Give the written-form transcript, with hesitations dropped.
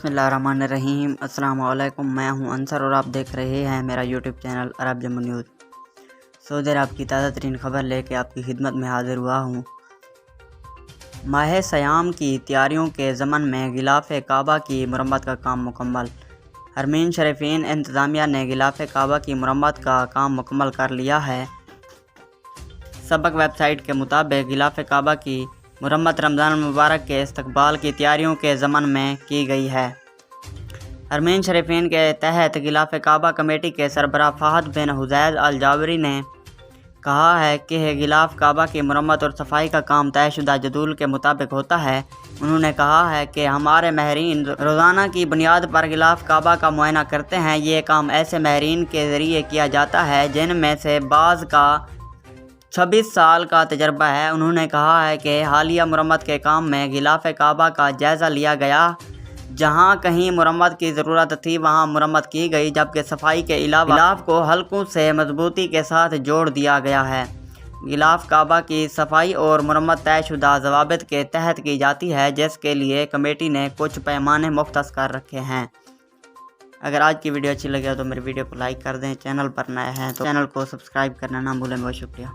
बिस्मिल्लाहिर्रहमानिर्रहीम। अस्सलाम वालेकुम। मैं हूं अंसर और आप देख रहे हैं मेरा यूट्यूब चैनल अरब जम्मू न्यूज़। सऊदी अरब की ताज़ा तरीन खबर लेके आपकी खिदमत में हाजिर हुआ हूं। माह सयाम की तैयारियों के ज़मन में गिलाफ़ काबा की मुरम्मत का काम मुकम्मल। हरमीन शरीफीन इंतज़ामिया ने गिलाफ़ काबा की मुरम्मत का काम मुकम्मल कर लिया है। सबक वेबसाइट के मुताबिक गिलाफ़ काबा की मुरम्मत रमज़ान मुबारक के इस्तकबाल की तैयारियों के ज़मन में की गई है। हरमीन शरीफीन के तहत गिलाफ़ काबा कमेटी के सरबराह फ़हद बिन हुज़ैद अल जाबरी ने कहा है कि गिलाफ़ काबा की मुरम्मत और सफाई का काम तयशुदा जदूल के मुताबिक होता है। उन्होंने कहा है कि हमारे माहिरीन रोज़ाना की बुनियाद पर गिलाफ़ काबा का मुआयना करते हैं। ये काम ऐसे माहिरीन के ज़रिए किया जाता है जिनमें से बाज़ का 26 साल का तजर्बा है। उन्होंने कहा है कि हालिया मुरम्मत के काम में गिलाफ़ काबा का जायज़ा लिया गया। जहां कहीं मुरम्मत की ज़रूरत थी वहां मुरम्मत की गई, जबकि सफाई के अलावा गिलाफ़ को हल्कों से मजबूती के साथ जोड़ दिया गया है। गिलाफ़ काबा की सफाई और मुरम्मत तयशुदा ज़वाबित के तहत की जाती है, जिसके लिए कमेटी ने कुछ पैमाने मुख्तस कर रखे हैं। अगर आज की वीडियो अच्छी लगे तो मेरी वीडियो को लाइक कर दें। चैनल पर नए हैं तो चैनल को सब्सक्राइब करना ना भूलें। बहुत शुक्रिया।